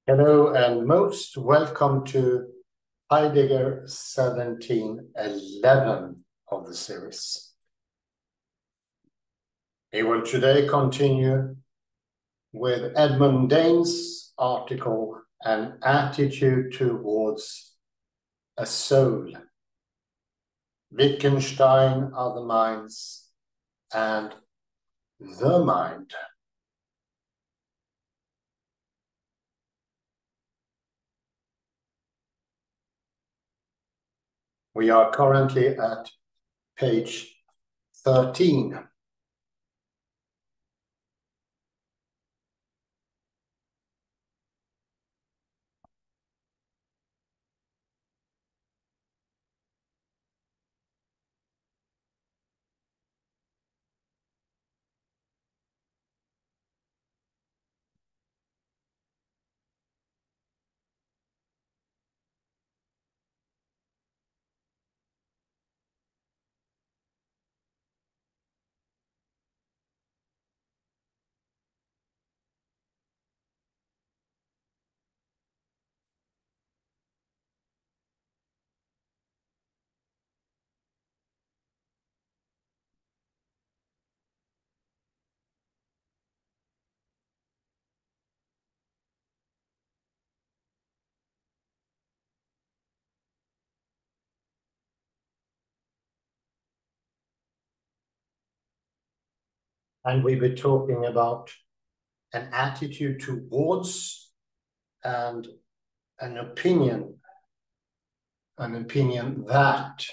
Hello and most welcome to Heidegger 1711 of the series. We will today continue with Edmund Dain's article, An Attitude Towards a Soul, Wittgenstein, Other Minds, and the Mind. We are currently at page 13. And we were talking about an attitude towards and an opinion that,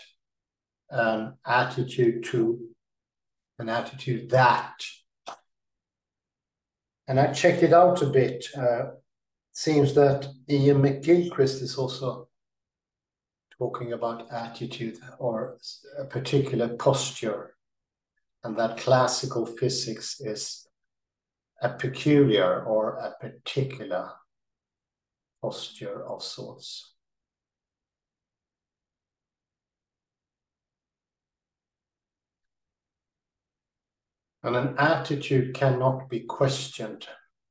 an attitude to, an attitude that. And I checked it out a bit. Seems that Ian McGilchrist is also talking about attitude or a particular posture, and that classical physics is a peculiar or a particular posture of sorts. And an attitude cannot be questioned.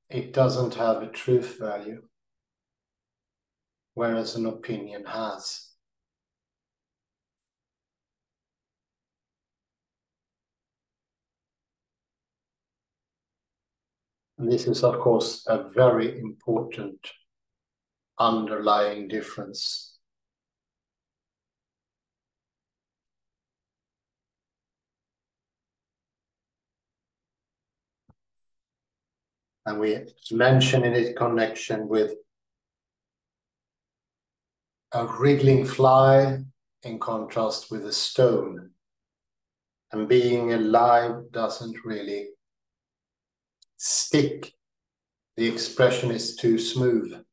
It doesn't have a truth value, whereas an opinion has. And this is, of course, a very important underlying difference. And we mention in its connection with a wriggling fly in contrast with a stone. And being alive doesn't really stick. The expression is too smooth.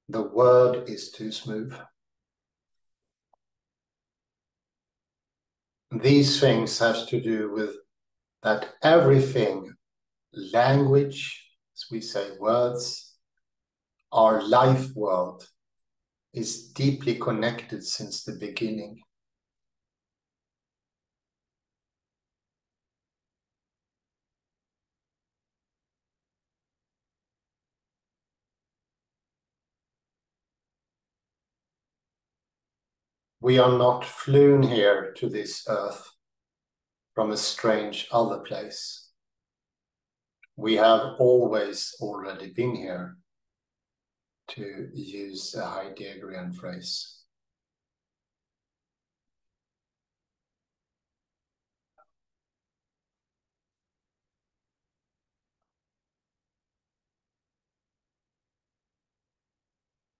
The word is too smooth. These things have to do with that everything, language, as we say, words, our life world, is deeply connected since the beginning. We are not flown here to this earth from a strange other place. We have always already been here, to use a Heideggerian phrase.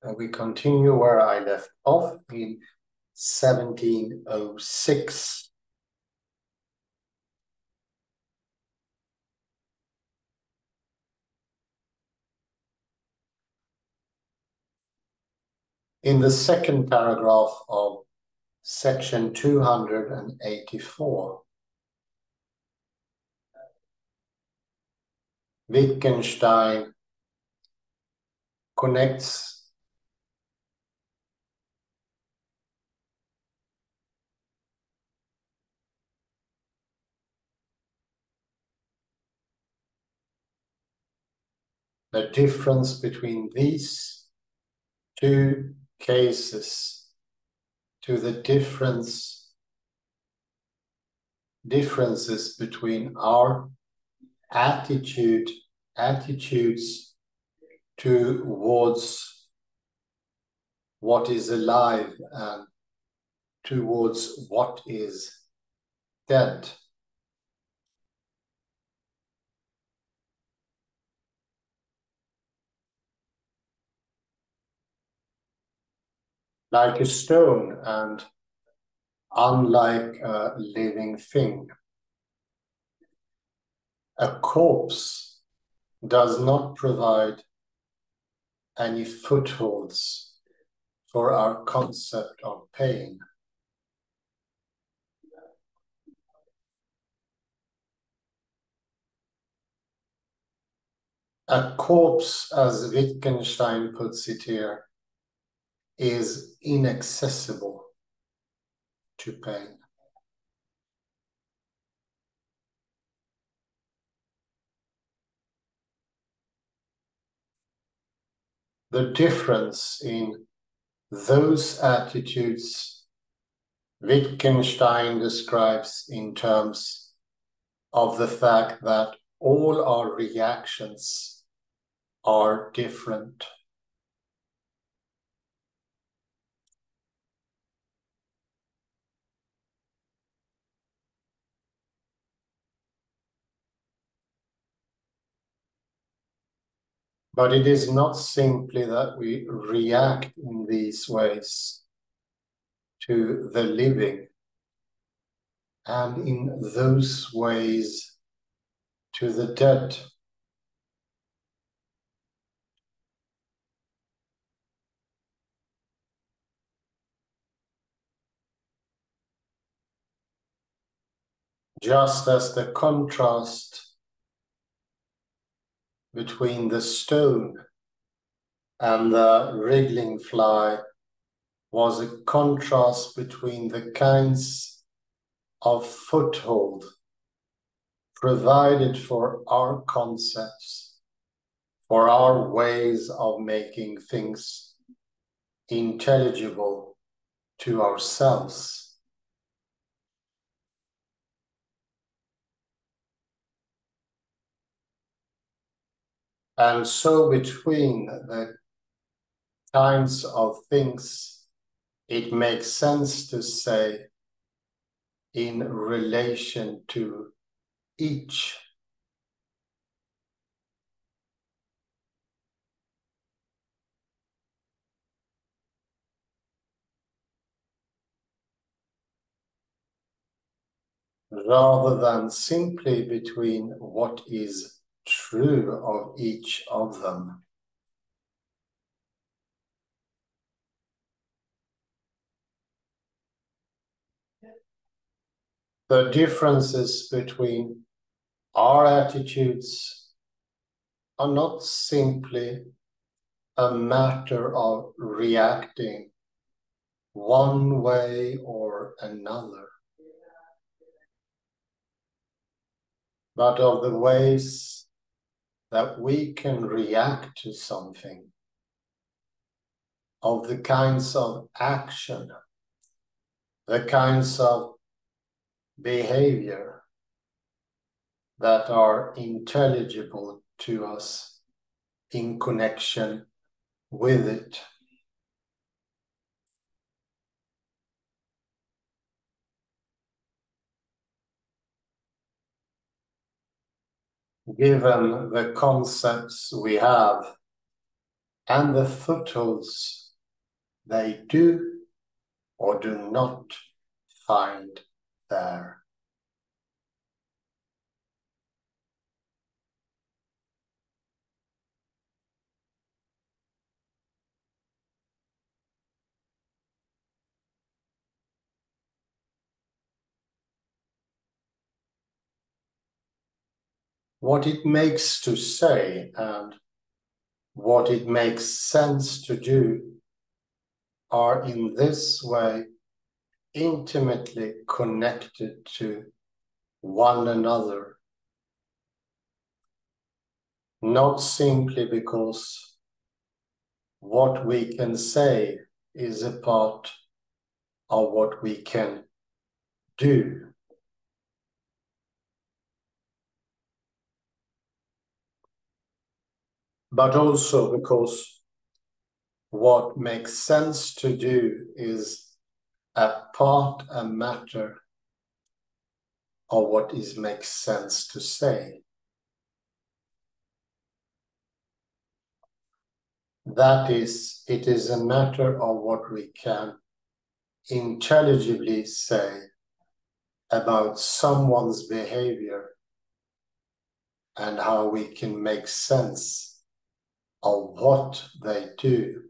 And we continue where I left off in 1706. In the second paragraph of section 284, Wittgenstein connects the difference between these two cases to the differences between our attitudes towards what is alive and towards what is dead. Like a stone and unlike a living thing. A corpse does not provide any footholds for our concept of pain. A corpse, as Wittgenstein puts it here, is inaccessible to pain. The difference in those attitudes Wittgenstein describes in terms of the fact that all our reactions are different. But it is not simply that we react in these ways to the living, and in those ways to the dead. Just as the contrast between the stone and the wriggling fly was a contrast between the kinds of foothold provided for our concepts, for our ways of making things intelligible to ourselves. And so between the kinds of things, it makes sense to say in relation to each. Rather than simply between what is true of each of them. The differences between our attitudes are not simply a matter of reacting one way or another, but of the ways that we can react to something, of the kinds of action, the kinds of behavior that are intelligible to us in connection with it. Given the concepts we have and the footholds they do or do not find there. What it makes to say and what it makes sense to do are in this way intimately connected to one another. not simply because what we can say is a part of what we can do, but also because what makes sense to do is a matter of what makes sense to say. That is, it is a matter of what we can intelligibly say about someone's behavior and how we can make sense of what they do.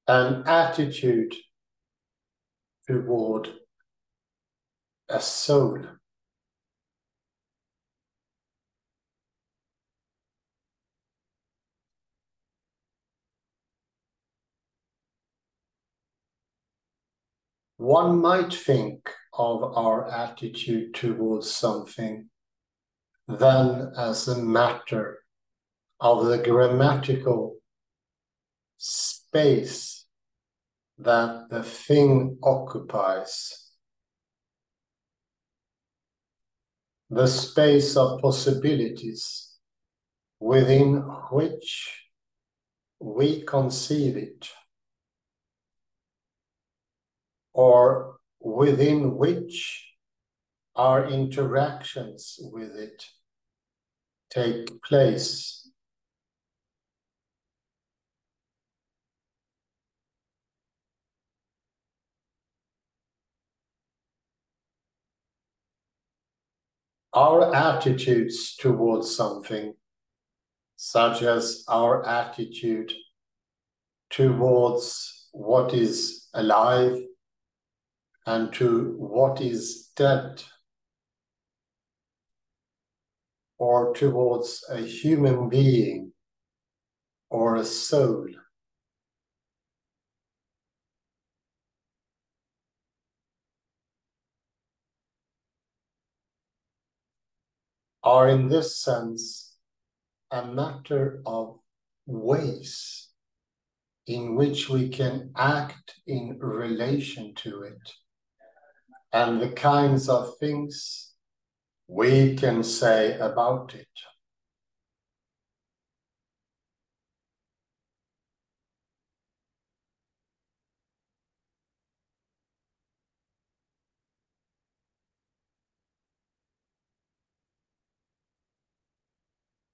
An attitude toward a soul. One might think of our attitude towards something then as a matter of the grammatical space that the thing occupies, the space of possibilities within which we conceive it, or within which our interactions with it take place. Our attitudes towards something, such as our attitude towards what is alive and to what is dead, or towards a human being or a soul, are in this sense a matter of ways in which we can act in relation to it, and the kinds of things we can say about it.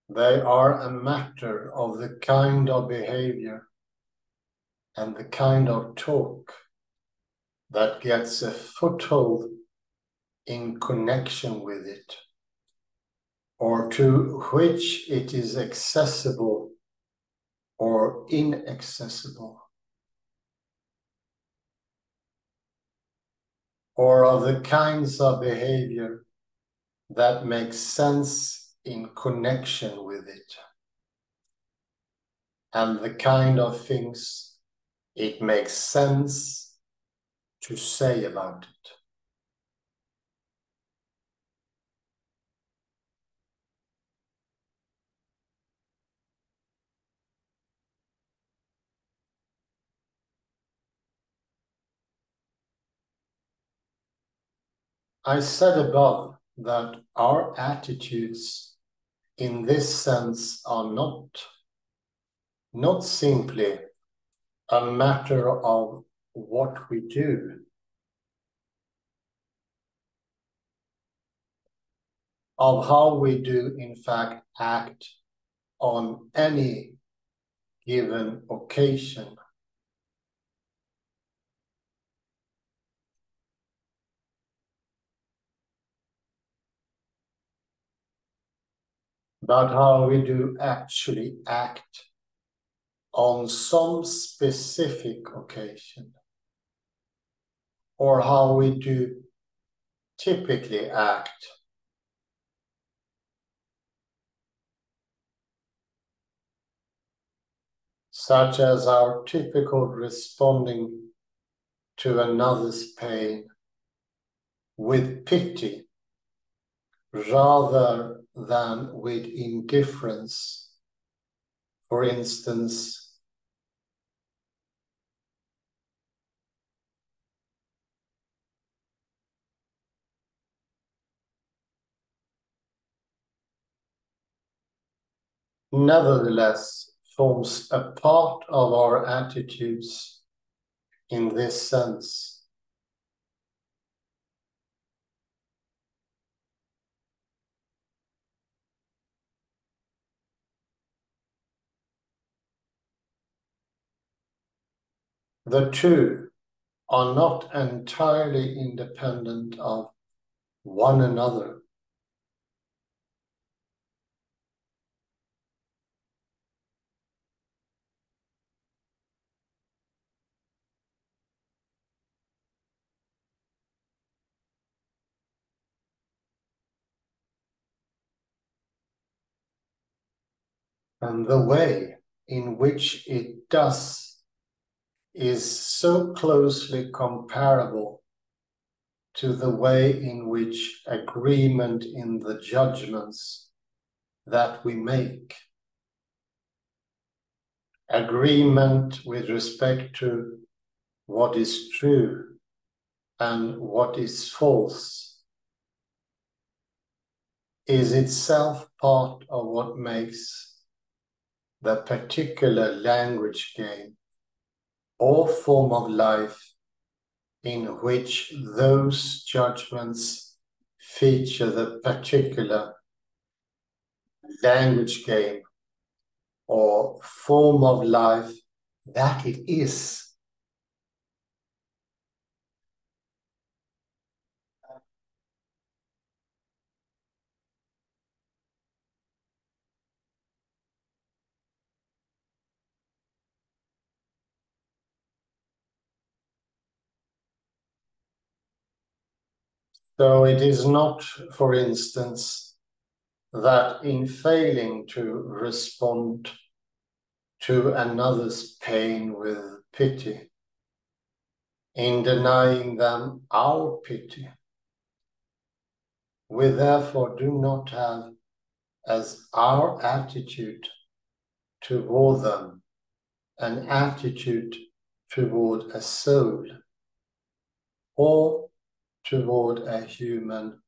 They are a matter of the kind of behavior and the kind of talk that gets a foothold in connection with it, or to which it is accessible or inaccessible, or of the kinds of behavior that make sense in connection with it, and the kind of things it makes sense to say about it. I said above that our attitudes in this sense are not simply a matter of what we do, of how we do in fact act on any given occasion, but how we do actually act on some specific occasion, or how we do typically act such as our typical responding to another's pain with pity rather than with indifference. For instance, nevertheless forms a part of our attitudes in this sense. The two are not entirely independent of one another. And the way in which it does is so closely comparable to the way in which agreement in the judgments that we make, agreement with respect to what is true and what is false, is itself part of what makes the particular language game or form of life in which those judgments feature the particular language game or form of life that it is. So it is not, for instance, that in failing to respond to another's pain with pity, in denying them our pity, we therefore do not have as our attitude toward them an attitude toward a soul or toward a human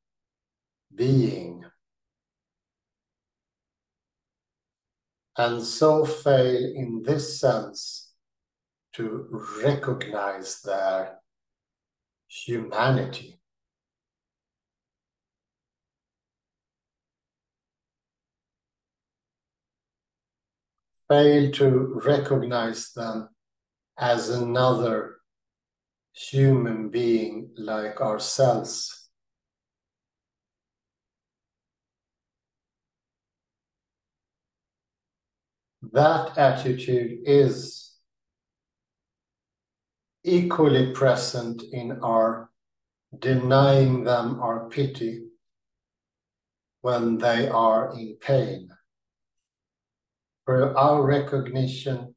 being, and so fail in this sense to recognize their humanity. Fail to recognize them as another human being like ourselves. That attitude is equally present in our denying them our pity when they are in pain. For our recognition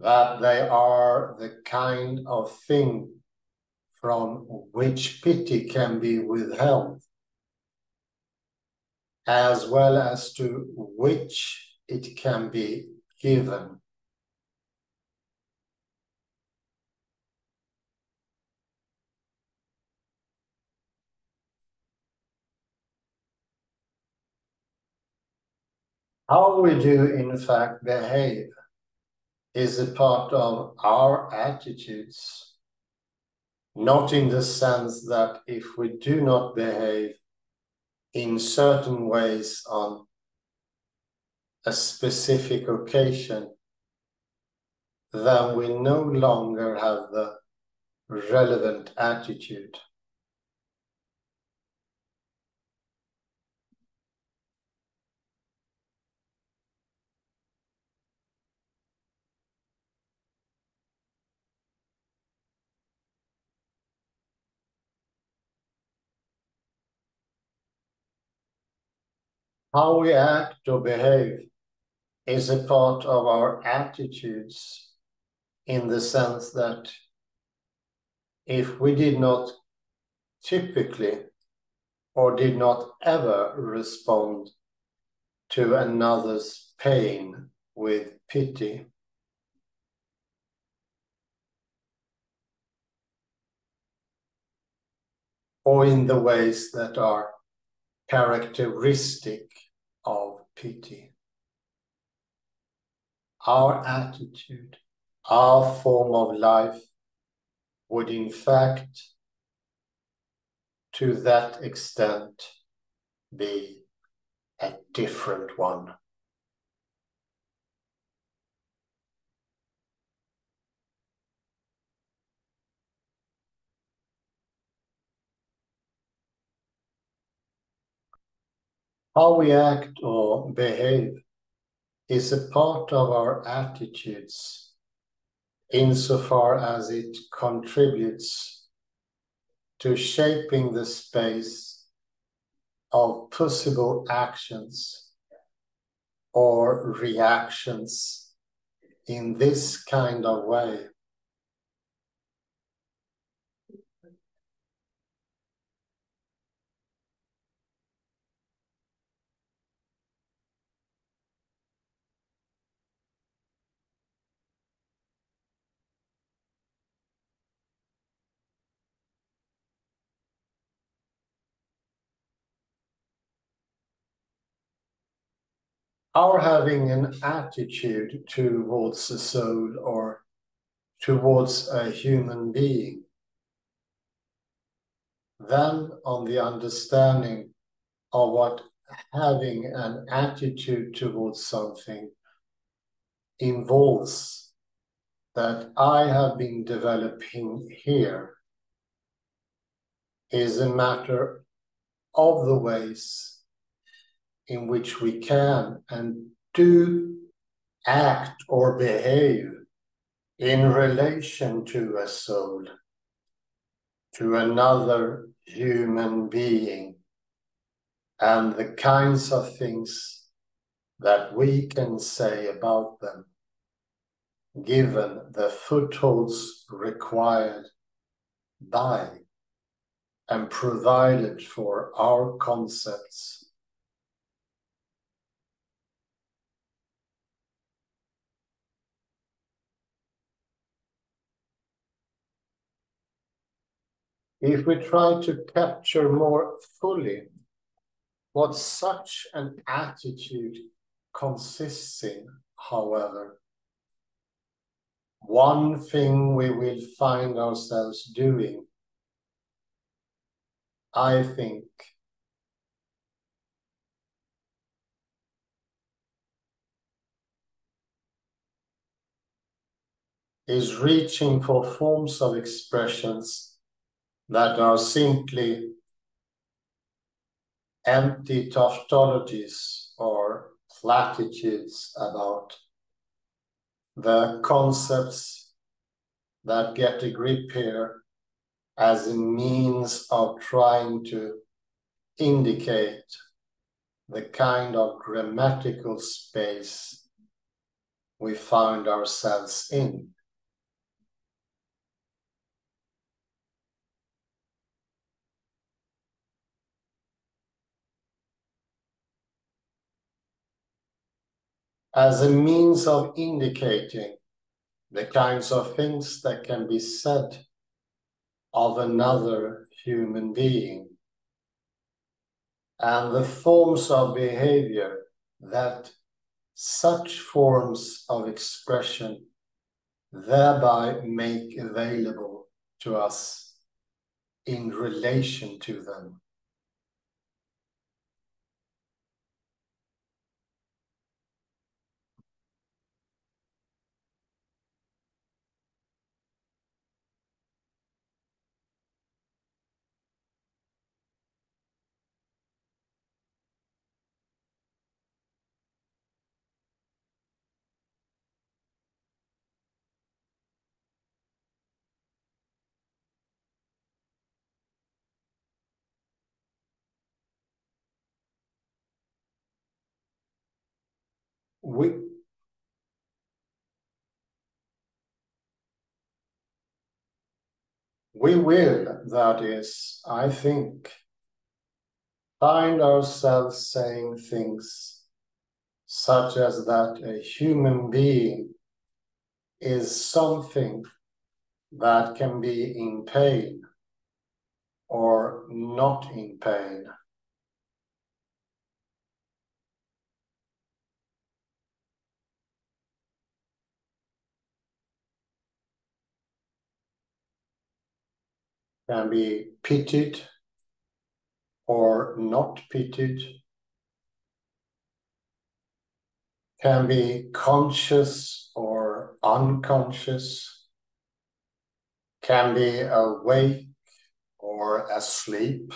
that they are the kind of thing from which pity can be withheld, as well as to which it can be given. How we do, in fact, behave is a part of our attitudes, not in the sense that if we do not behave in certain ways on a specific occasion, then we no longer have the relevant attitude. How we act or behave is a part of our attitudes, in the sense that if we did not typically or did not ever respond to another's pain with pity, or in the ways that are characteristic of pity, our attitude, our form of life would in fact, to that extent, be a different one. How we act or behave is a part of our attitudes, insofar as it contributes to shaping the space of possible actions or reactions in this kind of way. Our having an attitude towards a soul or towards a human being, then on the understanding of what having an attitude towards something involves, that I have been developing here, is a matter of the ways in which we can and do act or behave in relation to a soul, to another human being, and the kinds of things that we can say about them, given the footholds required by and provided for our concepts. If we try to capture more fully what such an attitude consists in, however, one thing we will find ourselves doing, I think, is reaching for forms of expressions that are simply empty tautologies or platitudes about the concepts that get a grip here as a means of trying to indicate the kind of grammatical space we found ourselves in. As a means of indicating the kinds of things that can be said of another human being, and the forms of behavior that such forms of expression thereby make available to us in relation to them. We will, that is, I think, find ourselves saying things such as that a human being is something that can be in pain or not in pain. Can be pitied or not pitied. Can be conscious or unconscious. Can be awake or asleep.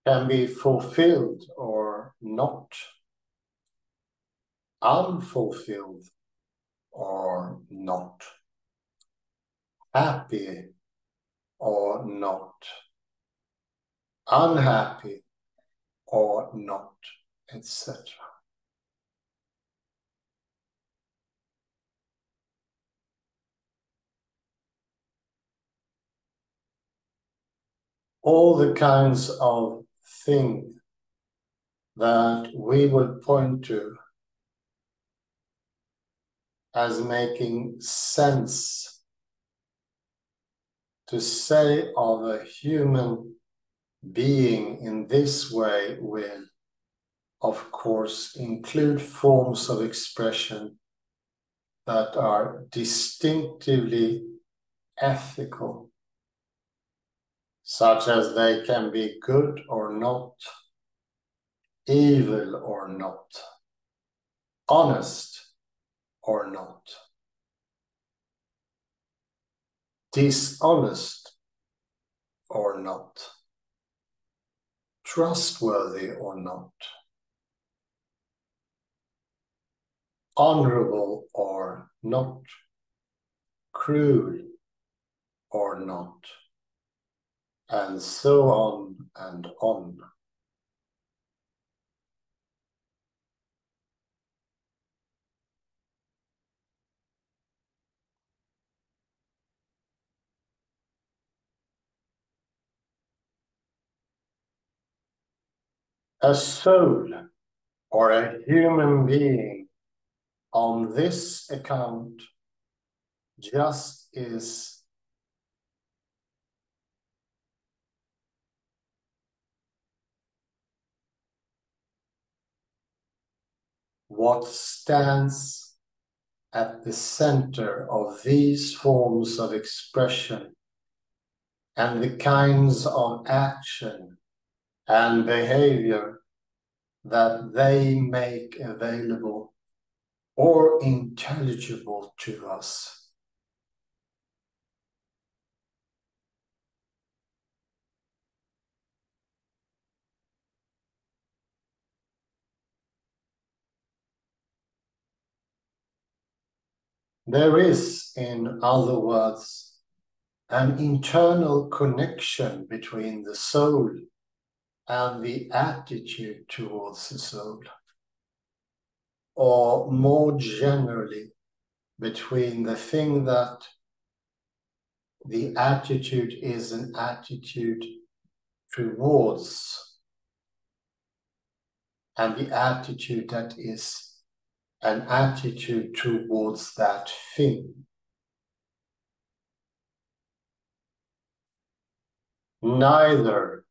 Can be fulfilled or not. Unfulfilled or not. Happy or not. Unhappy or not, etc. All the kinds of things that we would point to as making sense to say of a human being in this way will, of course, include forms of expression that are distinctively ethical, such as they can be good or not, evil or not, honest or not, dishonest or not, trustworthy or not, honorable or not, cruel or not, and so on and on. A soul or a human being on this account just is what stands at the center of these forms of expression and the kinds of action and behavior that they make available or intelligible to us. There is, in other words, an internal connection between the soul and the attitude towards the soul, or more generally, between the thing that the attitude is an attitude towards and the attitude that is an attitude towards that thing. Neither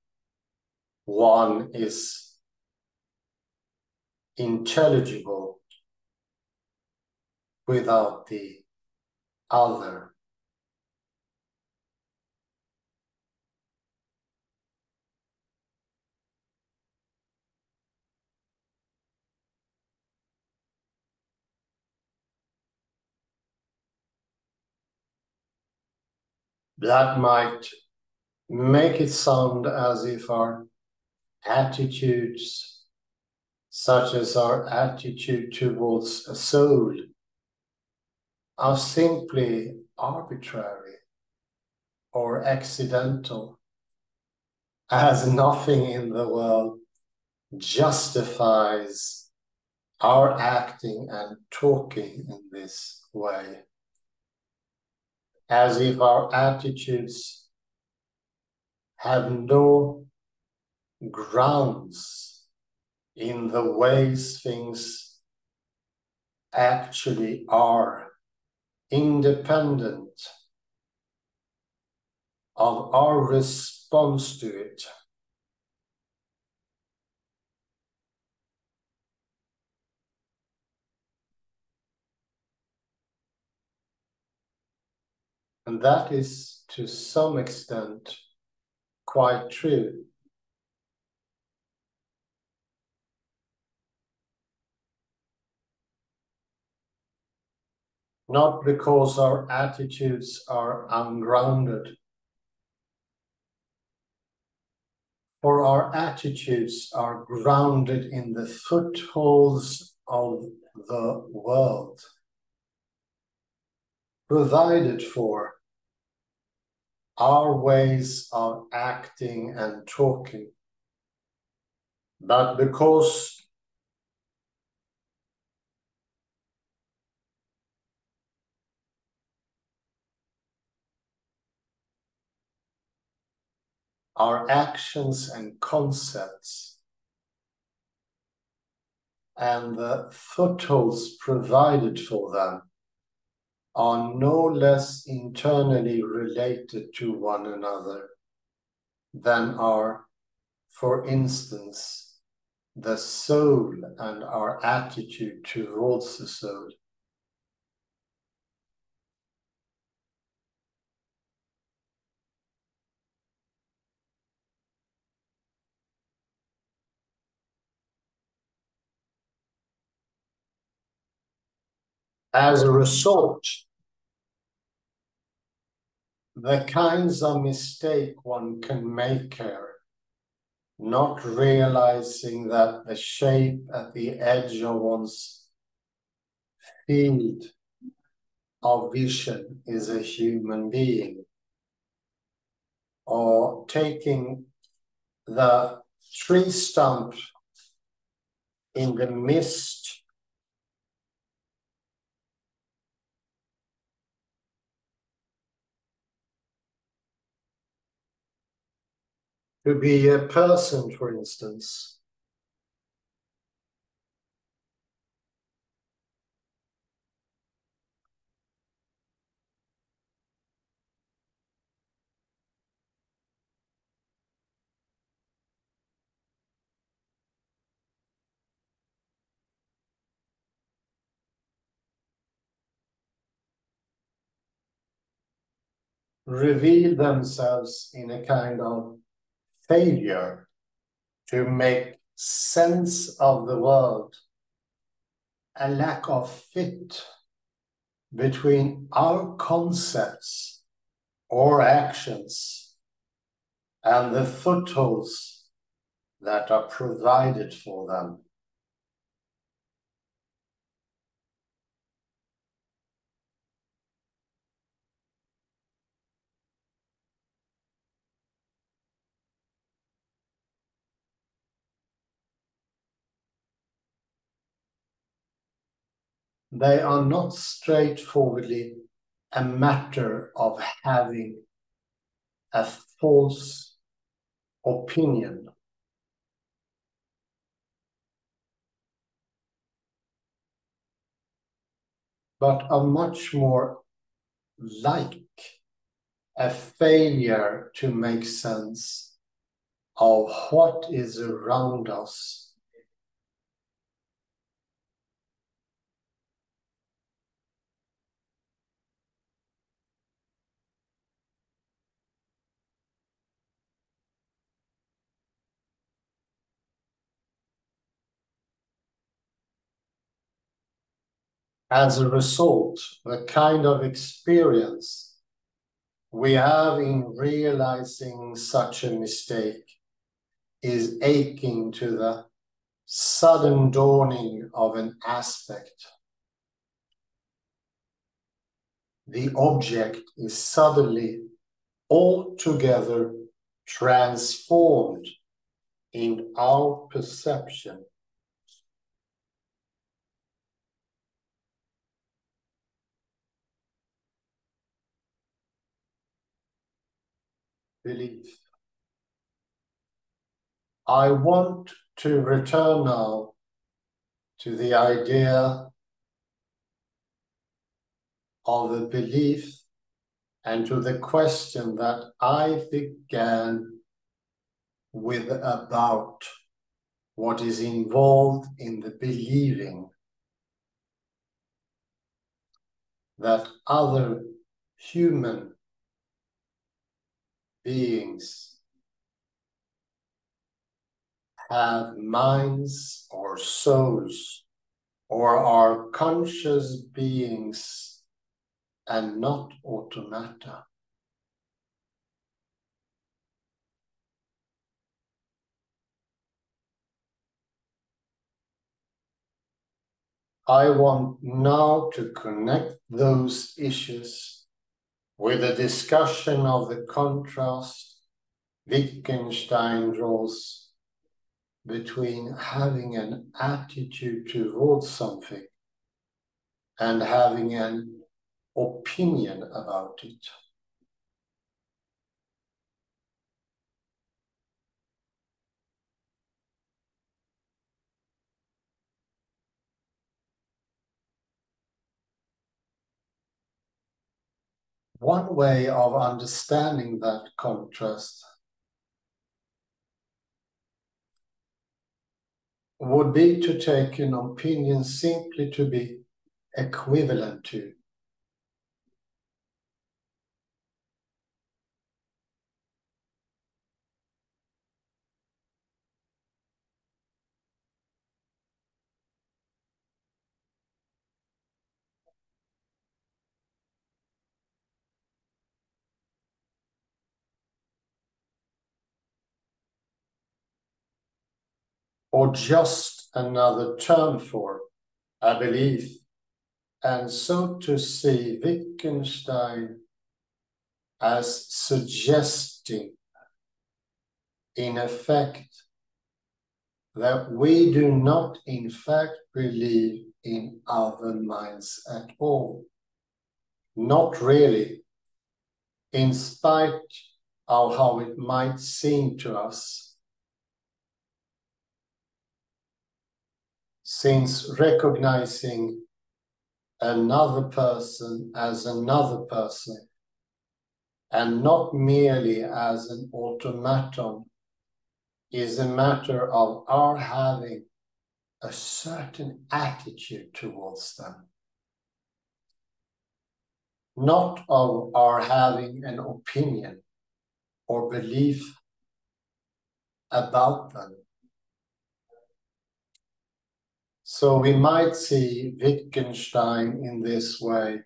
one is intelligible without the other. That might make it sound as if our attitudes, such as our attitude towards a soul, are simply arbitrary or accidental, as nothing in the world justifies our acting and talking in this way, as if our attitudes have no grounds in the ways things actually are, independent of our response to it. And that is, to some extent, quite true. Not because our attitudes are ungrounded, for our attitudes are grounded in the footholds of the world, provided for our ways of acting and talking. But because our actions and concepts and the footholds provided for them are no less internally related to one another than are, for instance, the soul and our attitude towards the soul. As a result, the kinds of mistake one can make here, not realizing that the shape at the edge of one's field of vision is a human being, or taking the tree stump in the mist to be a person, for instance. Reveal themselves in a kind of failure to make sense of the world, a lack of fit between our concepts or actions and the footholds that are provided for them. They are not straightforwardly a matter of having a false opinion, but are much more like a failure to make sense of what is around us. As a result, the kind of experience we have in realizing such a mistake is akin to the sudden dawning of an aspect. The object is suddenly altogether transformed in our perception. Belief. I want to return now to the idea of a belief and to the question that I began with about what is involved in the believing that other human beings have minds or souls or are conscious beings and not automata. I want now to connect those issues with a discussion of the contrast Wittgenstein draws between having an attitude towards something and having an opinion about it. One way of understanding that contrast would be to take an opinion simply to be equivalent to. Or just another term for a belief, and so to see Wittgenstein as suggesting, in effect, that we do not in fact believe in other minds at all. Not really, in spite of how it might seem to us, since recognizing another person as another person and not merely as an automaton is a matter of our having a certain attitude towards them, not of our having an opinion or belief about them. So we might see Wittgenstein in this way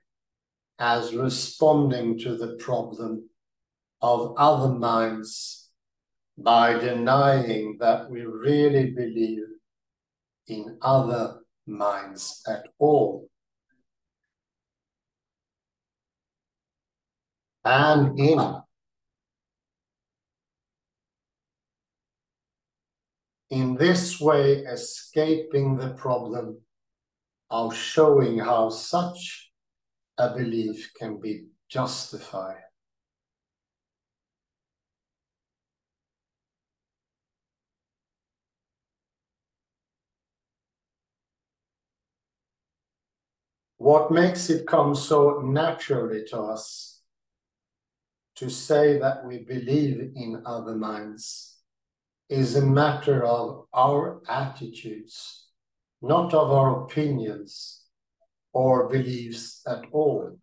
as responding to the problem of other minds by denying that we really believe in other minds at all. And in this way, escaping the problem of showing how such a belief can be justified. What makes it come so naturally to us to say that we believe in other minds is a matter of our attitudes, not of our opinions or beliefs at all.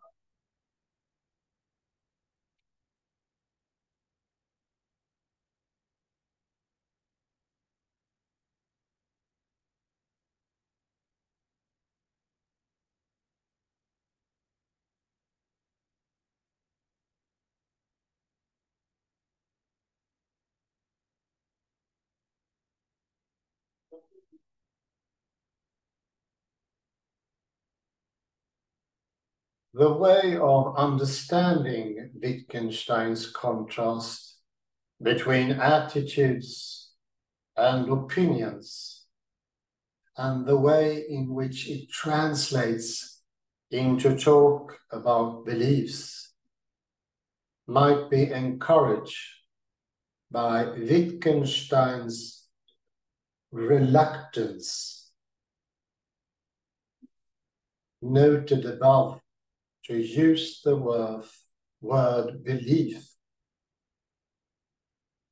The way of understanding Wittgenstein's contrast between attitudes and opinions, and the way in which it translates into talk about beliefs might be encouraged by Wittgenstein's reluctance, noted above, to use the word belief,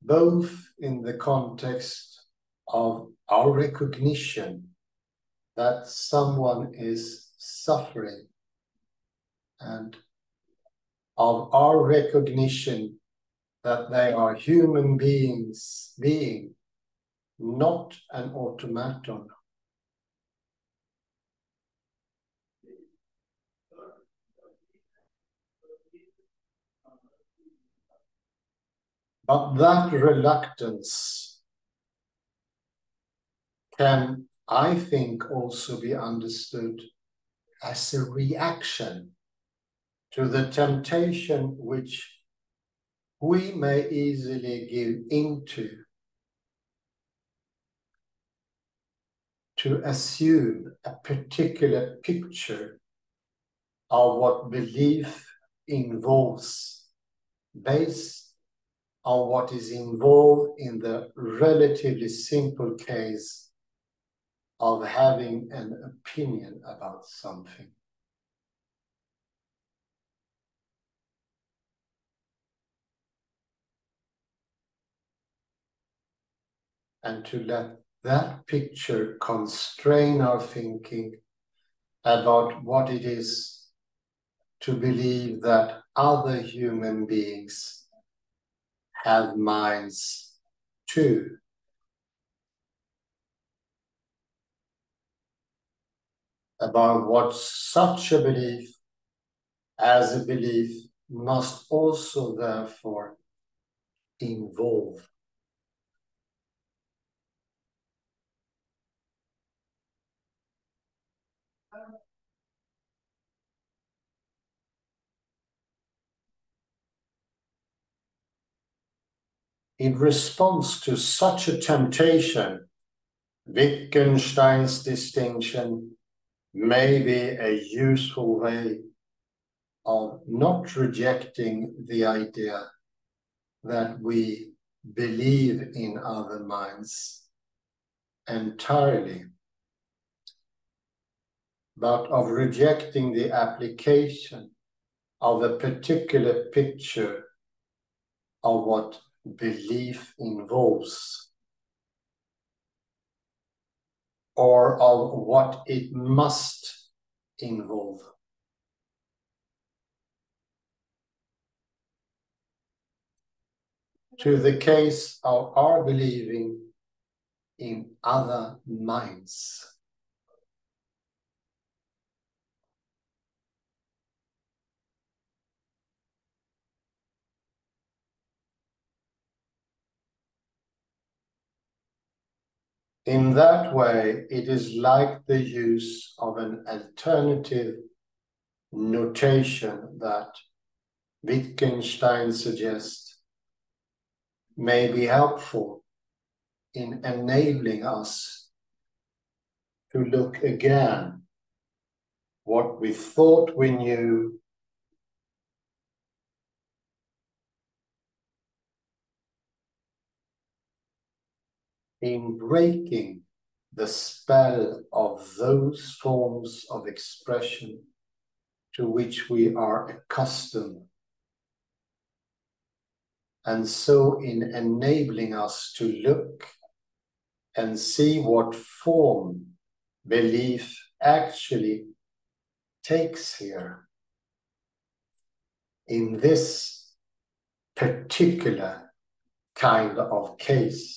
both in the context of our recognition that someone is suffering and of our recognition that they are human beings, not an automaton. But that reluctance can, I think, also be understood as a reaction to the temptation which we may easily give into to assume a particular picture of what belief involves based on what is involved in the relatively simple case of having an opinion about something. And to let that picture constrain our thinking about what it is to believe that other human beings have minds too. About what such a belief as a belief must also therefore involve. In response to such a temptation, Wittgenstein's distinction may be a useful way of not rejecting the idea that we believe in other minds entirely, but of rejecting the application of a particular picture of what belief involves, or of what it must involve. To the case of our believing in other minds. In that way, it is like the use of an alternative notation that Wittgenstein suggests may be helpful in enabling us to look again what we thought we knew in breaking the spell of those forms of expression to which we are accustomed, and so in enabling us to look and see what form belief actually takes here in this particular kind of case.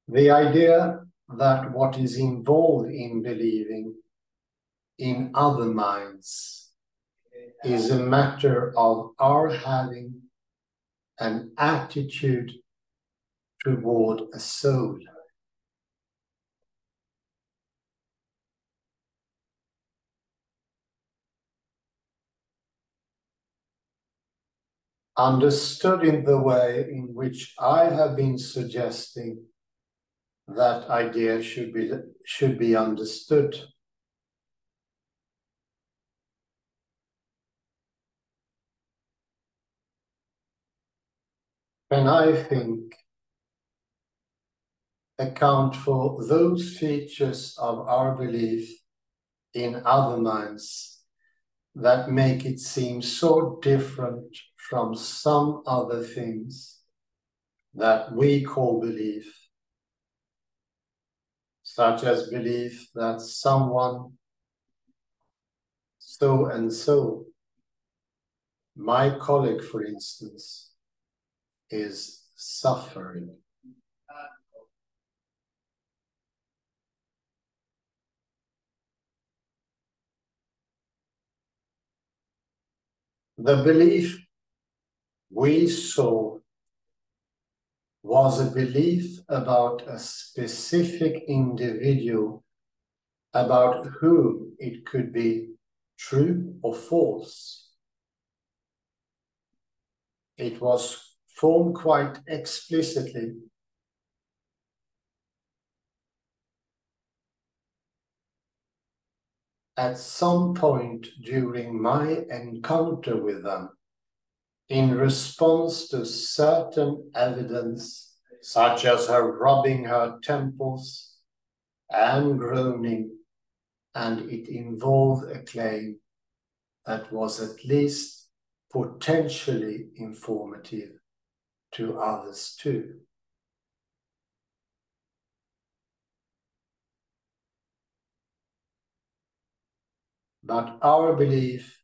The idea that what is involved in believing in other minds is a matter of our having an attitude toward a soul. Understood in the way in which I have been suggesting that idea should be understood. Can I think account for those features of our belief in other minds that make it seem so different from some other things that we call belief, such as belief that someone so and so, my colleague, for instance, is suffering. The belief we saw was a belief about a specific individual, about whom it could be true or false. It was formed quite explicitly at some point during my encounter with them, in response to certain evidence, such as her rubbing her temples and groaning, and it involved a claim that was at least potentially informative to others too. But our belief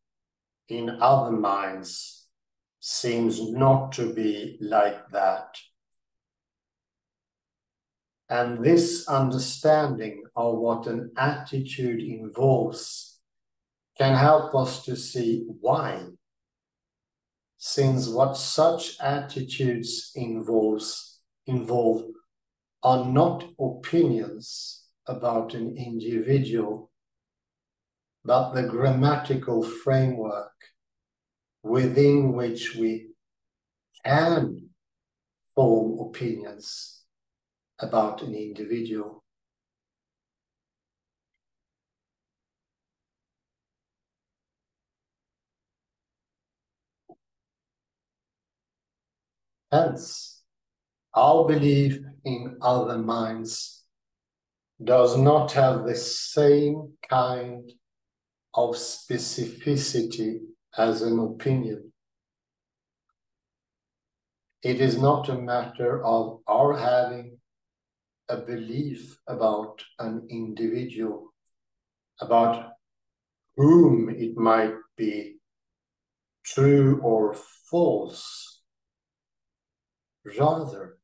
in other minds seems not to be like that. And this understanding of what an attitude involves can help us to see why, since what such attitudes involve are not opinions about an individual, but the grammatical framework within which we can form opinions about an individual. Hence, our belief in other minds does not have the same kind of specificity as an opinion. It is not a matter of our having a belief about an individual, about whom it might be true or false. Rather,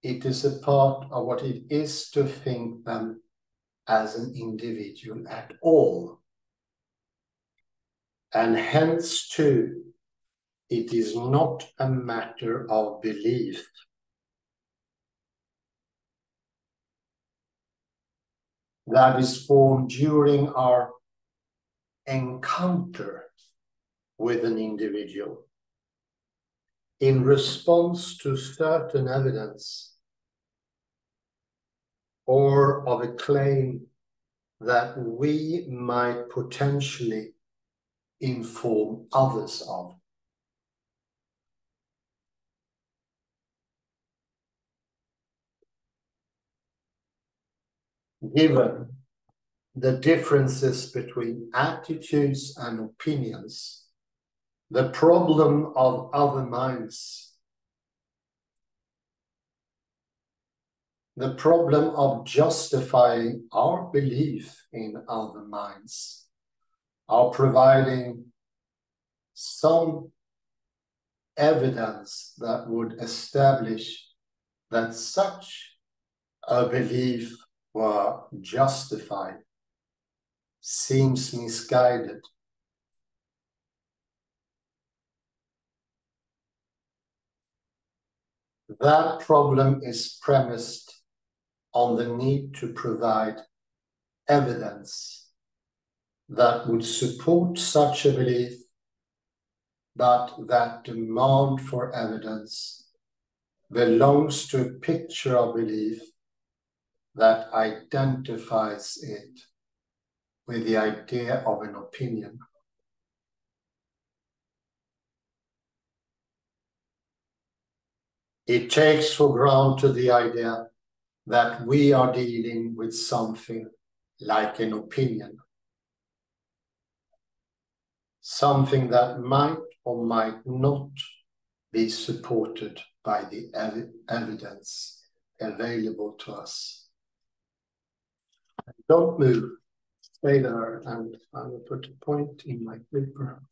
it is a part of what it is to think them as an individual at all. And hence, too, it is not a matter of belief. That is formed during our encounter with an individual in response to certain evidence or of a claim that we might potentially inform others of. Given the differences between attitudes and opinions, the problem of other minds, the problem of justifying our belief in other minds, are providing some evidence that would establish that such a belief were justified, seems misguided. That problem is premised on the need to provide evidence that would support such a belief, but that demand for evidence belongs to a picture of belief that identifies it with the idea of an opinion. It takes for granted the idea that we are dealing with something like an opinion, something that might or might not be supported by the evidence available to us. Don't move, stay there, and I will put a point in my paper.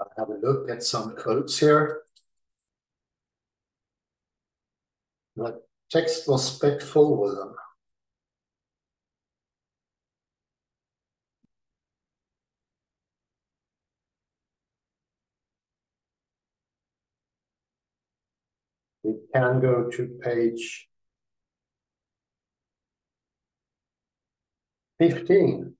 I'll have a look at some quotes here. The text was spectful with them. We can go to page 15.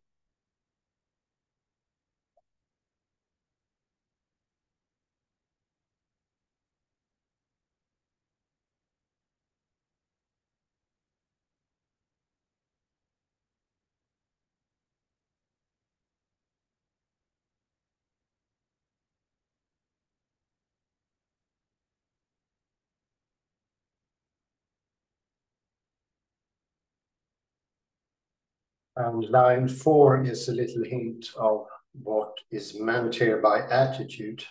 And line 4 is a little hint of what is meant here by attitude.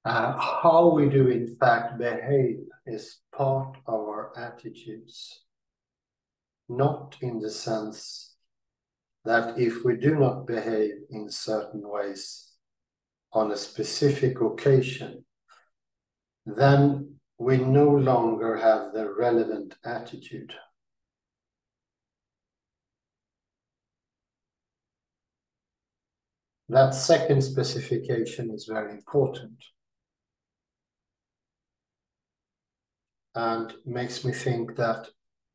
How we do in fact behave is part of our attitudes, not in the sense that if we do not behave in certain ways on a specific occasion, then we no longer have the relevant attitude. That second specification is very important and makes me think that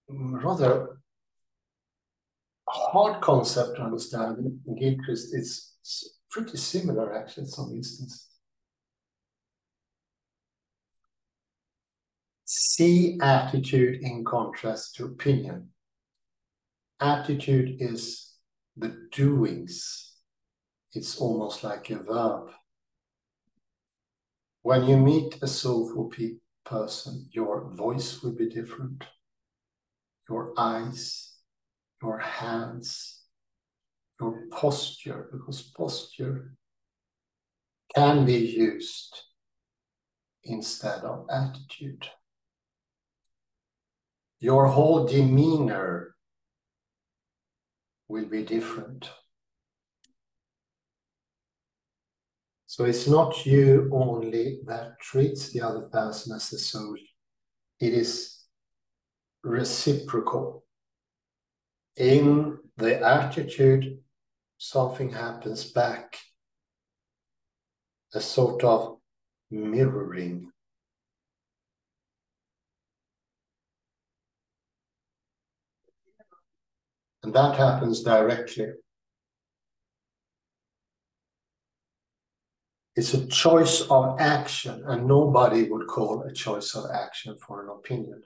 rather hard concept to understand in Gilchrist is pretty similar actually in some instances. See attitude in contrast to opinion. Attitude is the doings. It's almost like a verb. When you meet a soulful person, your voice will be different. Your eyes, your hands, your posture, because posture can be used instead of attitude. Your whole demeanor will be different. So it's not you only that treats the other person as a soul. It is reciprocal. In the attitude, something happens back, a sort of mirroring. And that happens directly. It's a choice of action, and nobody would call a choice of action for an opinion.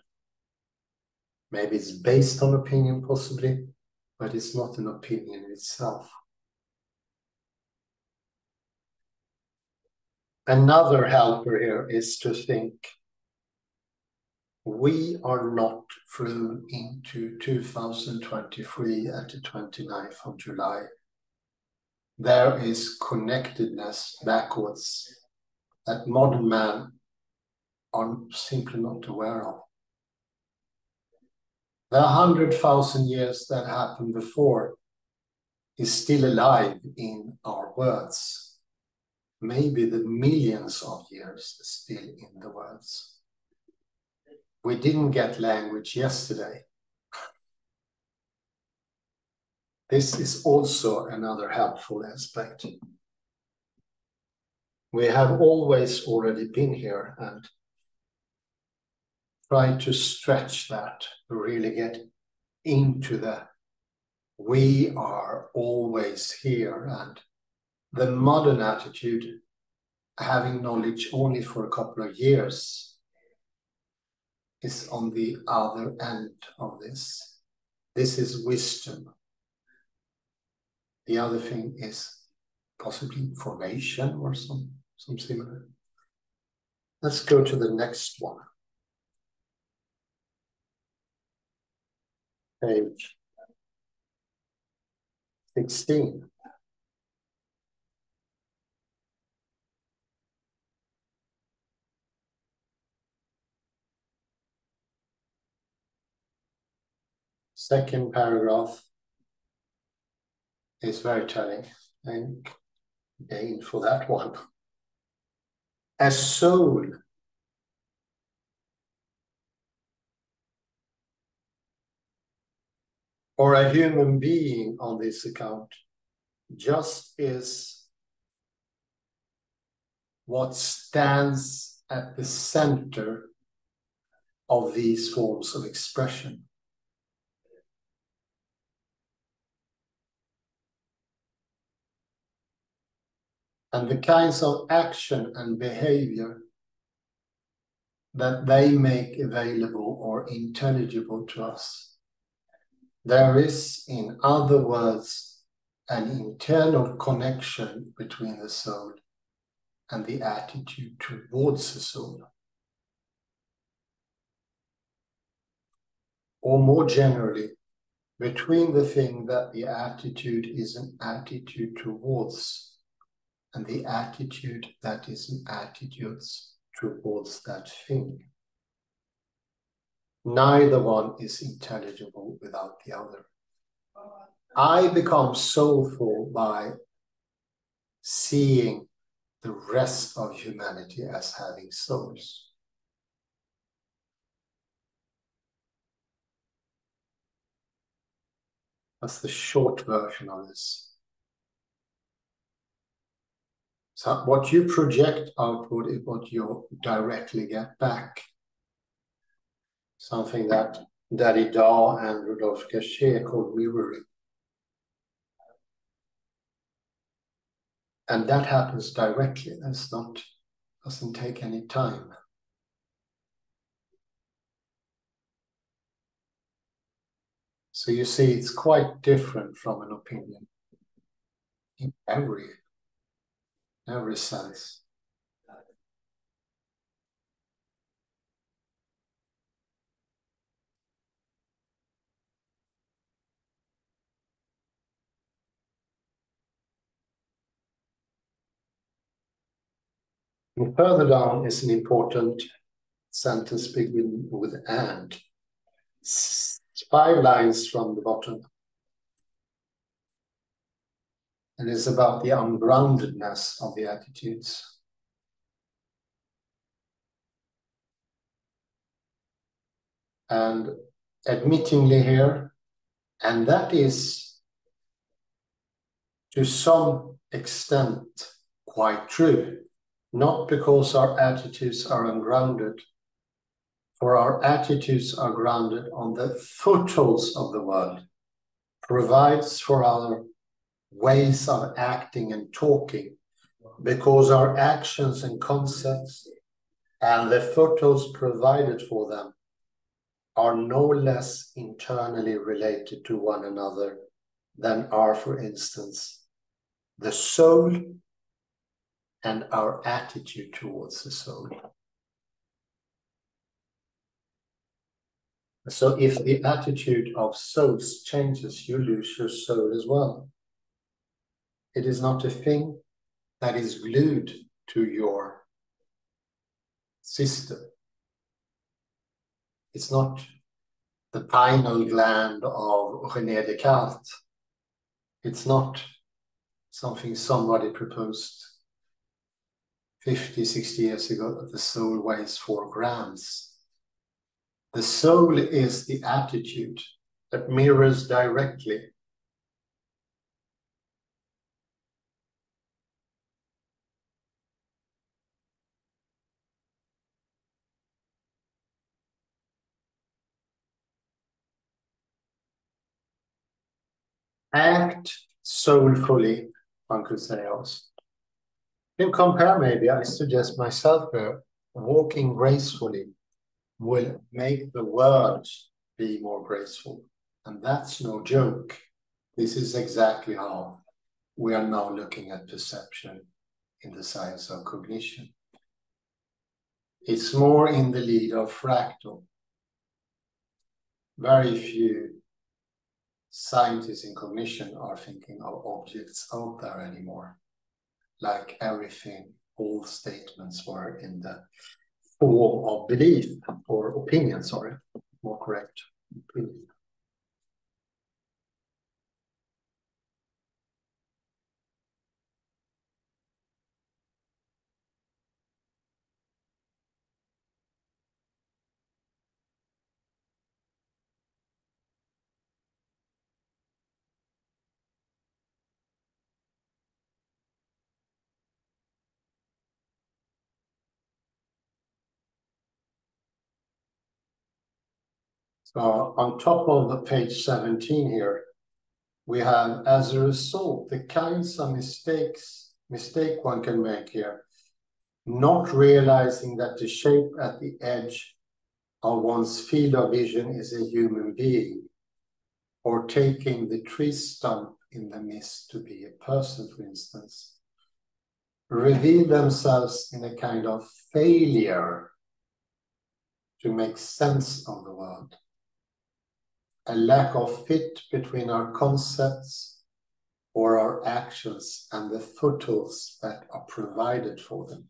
Maybe it's based on opinion, possibly, but it's not an opinion in itself. Another helper here is to think we are not through into 2023 at the 29th of July there is connectedness backwards that modern man are simply not aware of. The 100,000 years that happened before is still alive in our words. Maybe the millions of years still in the words. We didn't get language yesterday. This is also another helpful aspect. We have always already been here and try to stretch that to really get into the we are always here, and the modern attitude, having knowledge only for a couple of years, is on the other end of this. This is wisdom. The other thing is possibly information or some similar. Let's go to the next one. Page 16. Second paragraph is very telling. Thank Dain for that one. A soul or a human being on this account just is what stands at the center of these forms of expression. And the kinds of action and behavior that they make available or intelligible to us. There is, in other words, an internal connection between the soul and the attitude towards the soul. Or more generally, between the thing that the attitude is an attitude towards and the attitude that is an attitude towards that thing. Neither one is intelligible without the other. I become soulful by seeing the rest of humanity as having souls. That's the short version of this. So what you project outward is what you directly get back. Something that Derrida and Rudolf Cachet called mirroring. And that happens directly. Doesn't take any time. So you see, it's quite different from an opinion in every sense. And further down is an important sentence beginning with and. 5 lines from the bottom. And it's about the ungroundedness of the attitudes. And admittingly here, and that is to some extent quite true, not because our attitudes are ungrounded, for our attitudes are grounded on the footholds of the world, provides for our ways of acting and talking, because our actions and concepts and the footholds provided for them are no less internally related to one another than are, for instance, the soul and our attitude towards the soul. So if the attitude of souls changes, you lose your soul as well. It is not a thing that is glued to your system. It's not the pineal gland of René Descartes. It's not something somebody proposed 50, 60 years ago, that the soul weighs 4 grams. The soul is the attitude that mirrors directly act soulfully, one could say also. In compare, maybe I suggest myself walking gracefully will make the words be more graceful. And that's no joke. This is exactly how we are now looking at perception in the science of cognition. It's more in the lead of fractal. Very few scientists in cognition are thinking of objects out there anymore. Like everything, all statements were in the form of belief or opinion, sorry, more correct, opinion. So on top of the page 17 here, we have, as a result, the kinds of mistake one can make here, not realizing that the shape at the edge of one's field of vision is a human being, or taking the tree stump in the mist to be a person, for instance, reveal themselves in a kind of failure to make sense of the world. A lack of fit between our concepts or our actions and the footholds that are provided for them.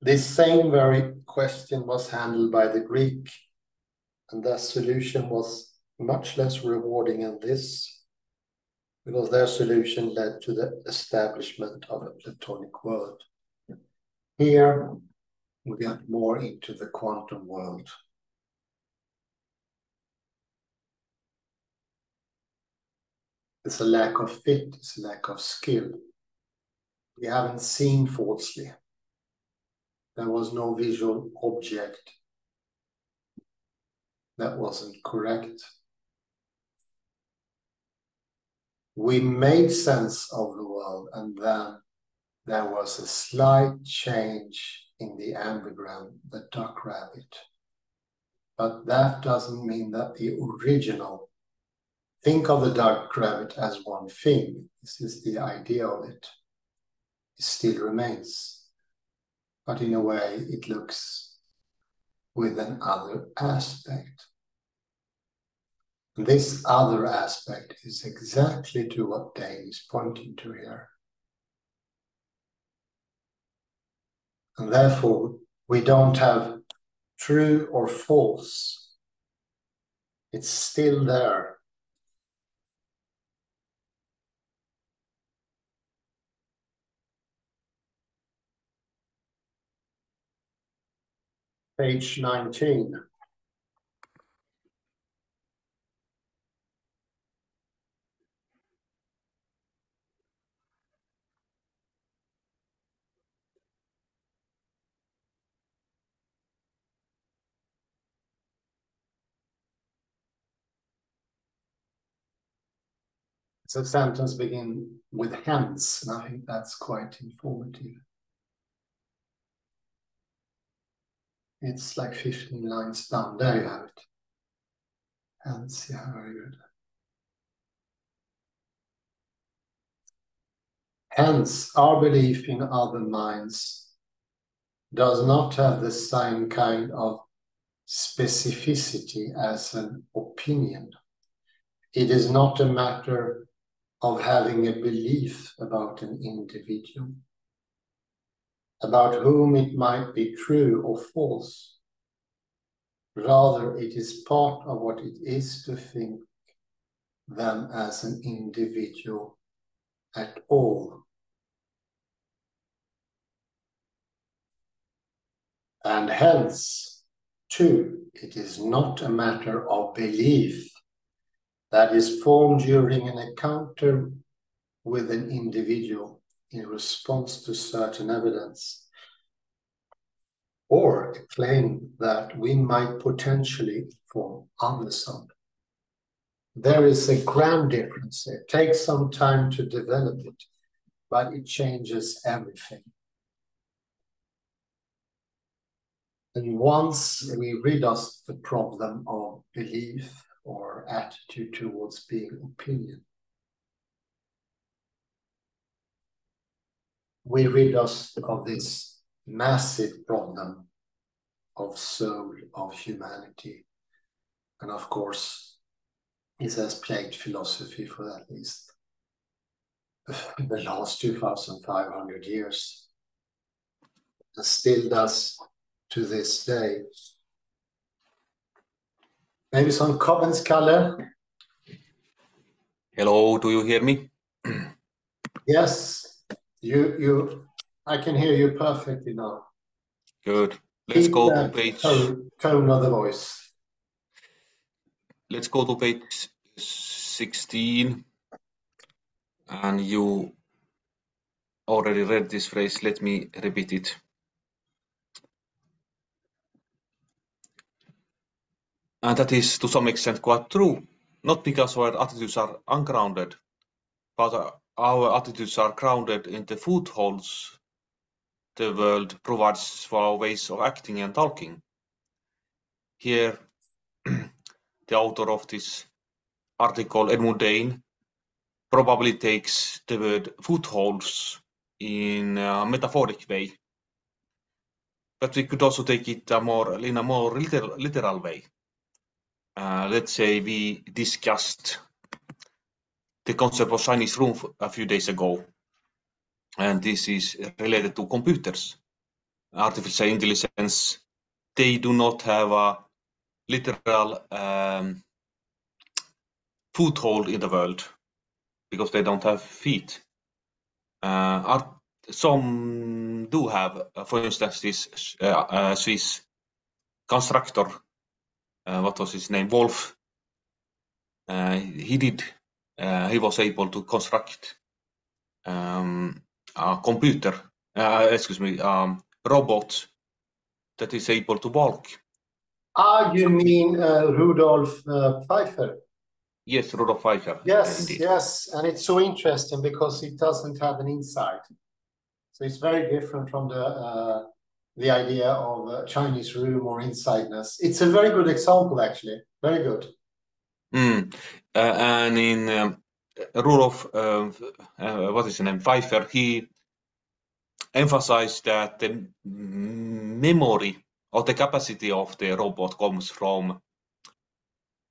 This same very question was handled by the Greek, and their solution was much less rewarding than this, because their solution led to the establishment of a Platonic world. Here, we get more into the quantum world. It's a lack of fit, it's a lack of skill. We haven't seen falsely. There was no visual object that wasn't correct. We made sense of the world, and then there was a slight change in the ambigram, the duck rabbit. But that doesn't mean that the original, think of the duck rabbit as one thing. This is the idea of it. It still remains. But in a way, it looks with an other aspect. And this other aspect is exactly to what Dain is pointing to here. And therefore, we don't have true or false. It's still there. Page 19. It's a sentence begin with hence, and I think that's quite informative. It's like 15 lines down. There you have it. Hence, yeah, very good. Hence, our belief in other minds does not have the same kind of specificity as an opinion. It is not a matter of having a belief about an individual, about whom it might be true or false. Rather, it is part of what it is to think them as an individual at all. And hence, too, it is not a matter of belief that is formed during an encounter with an individual in response to certain evidence, or a claim that we might potentially form others of. There is a grand difference. It takes some time to develop it, but it changes everything. And once we rid us the problem of belief or attitude towards being opinion, we rid us of this massive problem of soul, of humanity. And of course, it has plagued philosophy for at least the last 2,500 years. And still does to this day. Maybe some comments, Kalle? Hello, do you hear me? Yes, I can hear you perfectly now. Good. Let's Keep go to that page. tone of the voice. Let's go to page 16. And you already read this phrase. Let me repeat it. And that is to some extent quite true. Not because our attitudes are ungrounded, but our attitudes are grounded in the footholds the world provides for our ways of acting and talking. Here, the author of this article, Edmund Dain, probably takes the word footholds in a metaphoric way. But we could also take it in a more literal way. Let's say we discussed the concept of Chinese room a few days ago, and this is related to computers. Artificial intelligence, they do not have a literal foothold in the world because they don't have feet. Some do have, for instance, this Swiss constructor, what was his name, Wolf. He was able to construct a computer, robot that is able to walk. Ah, you mean Rudolf Pfeiffer? Yes, Rudolf Pfeiffer. Yes, indeed. yes, and it's so interesting because it doesn't have an inside. So it's very different from the idea of Chinese room or insideness. It's a very good example, actually. Very good. And in Rudolf, what is his name, Pfeiffer, he emphasized that the memory or the capacity of the robot comes from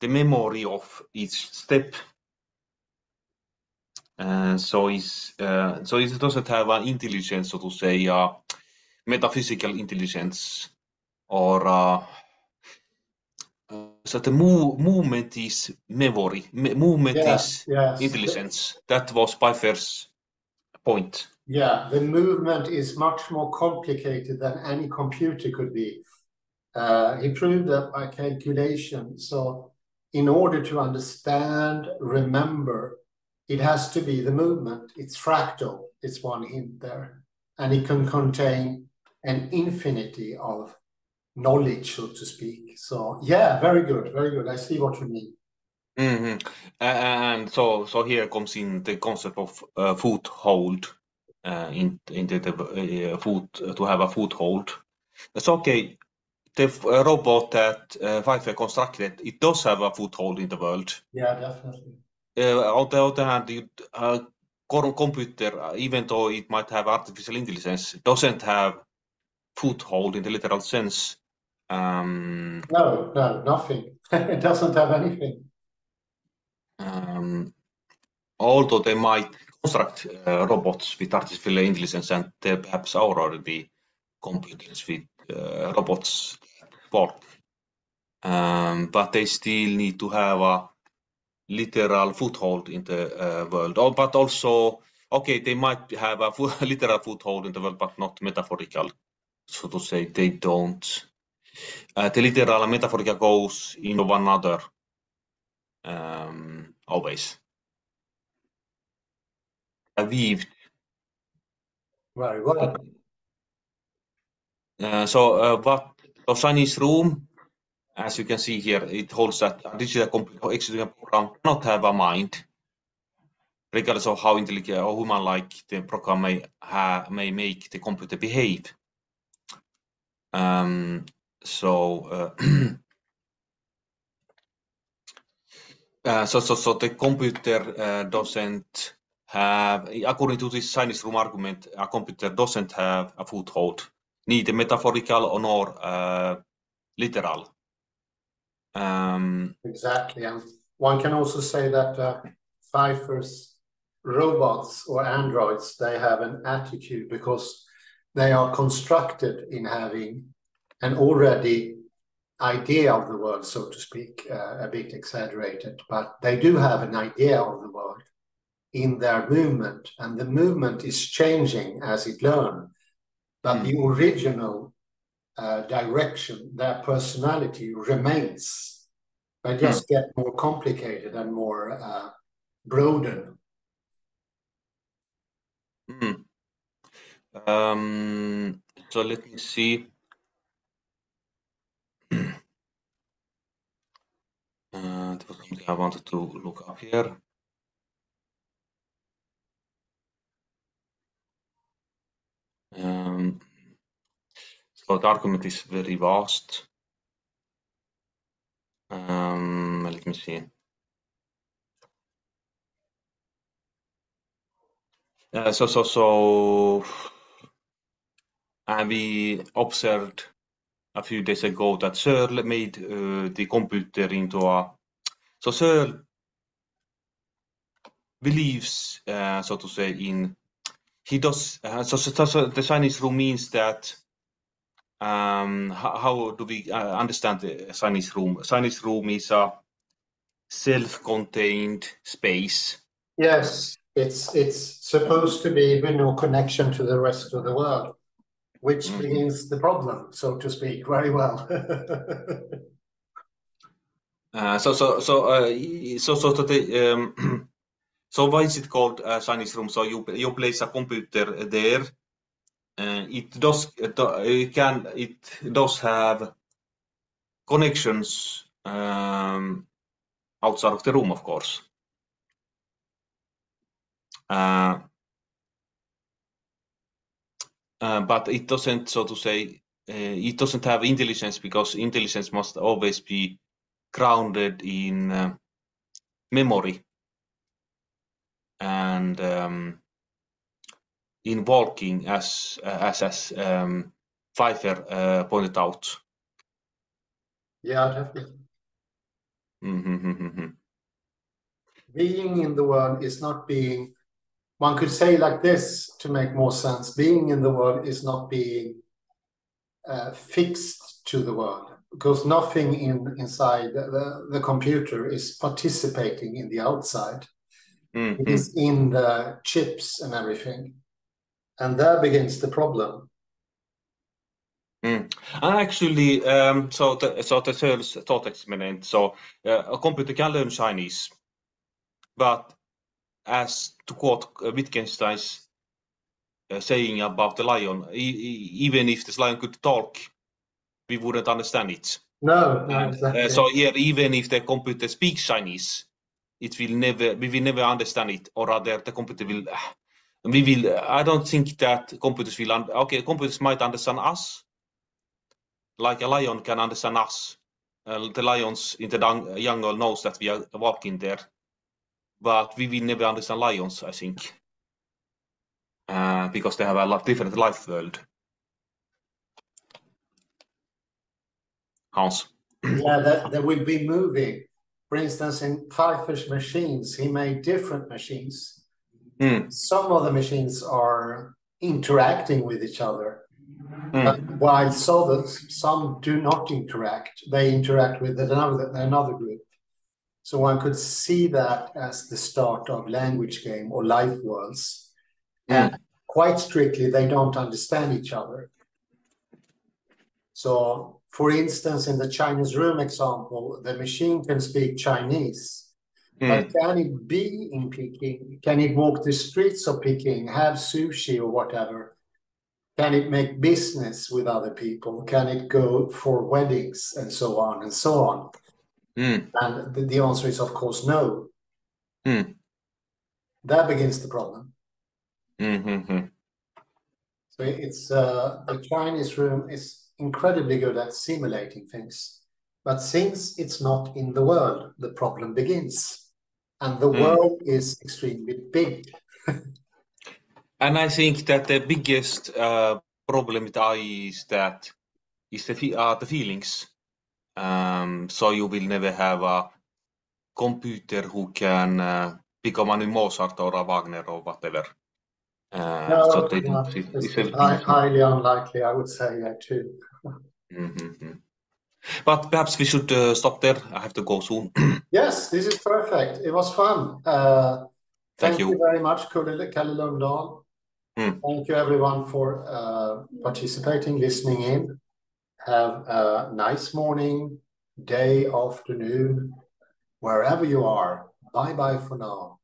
the memory of each step. So it doesn't have an intelligence, so to say, metaphysical intelligence, or so the movement is memory, movement is intelligence. That was Pfeiffer's point. Yeah, the movement is much more complicated than any computer could be. He proved that by calculation. So in order to understand, remember, it has to be the movement. It's fractal. It's one hint there. And it can contain an infinity of knowledge, so to speak. So yeah, very good, very good. I see what you mean. And so here comes in the concept of foothold, in the foot, to have a foothold. That's okay. The robot that Pfeiffer constructed, it does have a foothold in the world. Yeah, definitely. On the other hand, the computer, even though it might have artificial intelligence, doesn't have foothold in the literal sense. No, nothing. It doesn't have anything. although they might construct robots with artificial intelligence, and there perhaps are already computers with robots work, but they still need to have a literal foothold in the world. But also, okay, they might have a literal foothold in the world, but not metaphorical. So to say, they don't. The literal and metaphorical goes into one another always. Weaved. Very well. But Chinese room, as you can see here, it holds that a digital execution program cannot have a mind, regardless of how intelligent or human-like the program may make the computer behave. So the computer doesn't have, according to this Chinese room argument, a computer doesn't have a foothold, neither metaphorical or nor literal. Exactly, and one can also say that Pfeiffer's robots or androids, they have an attitude because they are constructed in having an already idea of the world, so to speak, a bit exaggerated, but they do have an idea of the world in their movement, and the movement is changing as it learns. But the original direction, their personality remains. They just get more complicated and more broadened. So let me see. That was something I wanted to look up here. So the argument is very vast. Let me see. We observed a few days ago that Searle made the computer into a. So Searle believes, so to say, in. He does. So the Chinese room means that. How do we understand the Chinese room? Chinese room is a self-contained space. Yes, it's supposed to be with no connection to the rest of the world, which begins the problem, so to speak, very well. So why is it called Chinese room? So you place a computer there. It does have connections outside of the room, of course. But it doesn't, so to say, it doesn't have intelligence, because intelligence must always be grounded in memory and in walking, as Pfeiffer pointed out. Yeah, definitely. Being in the world is not being, one could say like this to make more sense, being in the world is not being fixed to the world, because nothing inside the computer is participating in the outside. It is in the chips and everything. And there begins the problem. Actually, so the Searle's thought experiment, so a computer can learn Chinese, but as to quote Wittgenstein's saying about the lion, even if this lion could talk, we wouldn't understand it. No, exactly. So here, even if the computer speaks Chinese, we will never understand it, or rather, the computer will. I don't think that computers will. Okay, computers might understand us, like a lion can understand us. The lions in the jungle knows that we are walking there, but we will never understand lions, I think, because they have a lot different life world. Hans. Yeah, that will be moving. For instance, in Pfeiffer's machines, he made different machines. Mm. Some of the machines are interacting with each other, while some do not interact. They interact with another group. So one could see that as the start of language game or life worlds. And quite strictly, they don't understand each other. So, for instance, in the Chinese room example, the machine can speak Chinese, but can it be in Peking? Can it walk the streets of Peking, have sushi or whatever? Can it make business with other people? Can it go for weddings and so on and so on? And the answer is, of course, no. That begins the problem. So it's the Chinese room is incredibly good at simulating things. But since it's not in the world, the problem begins. And the world is extremely big. And I think that the biggest problem with AI is that the feelings. So you will never have a computer who can become a Mozart or a Wagner or whatever. So they don't. It's highly unlikely, I would say that too. But perhaps we should stop there. I have to go soon. Yes, this is perfect. It was fun. Thank you very much, Kalle Lundahl. Thank you, everyone, for participating, listening in. Have a nice morning, day, afternoon, wherever you are. Bye-bye for now.